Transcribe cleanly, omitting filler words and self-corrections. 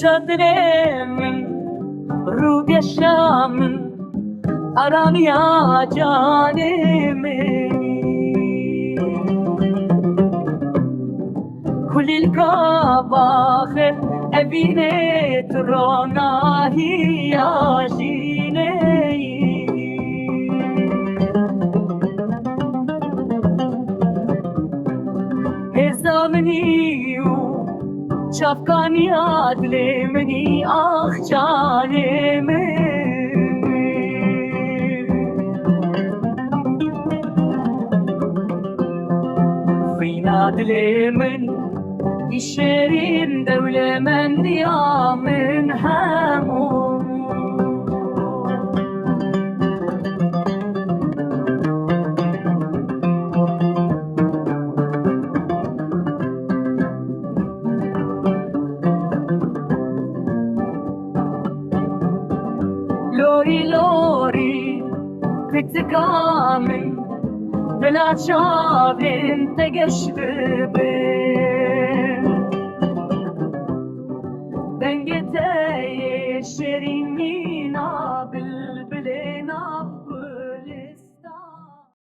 Çadremin, ruh yaşamın, aramaya canımı. Kulil kabahı evine trona hiyajine. Hezamniyu Şafkani adlemini ah canımı. Fina adlemin işerin devlemen diyamın hamu. لوری لوری تکتکامن بلا چاوین تگش ببین دنگته شیرین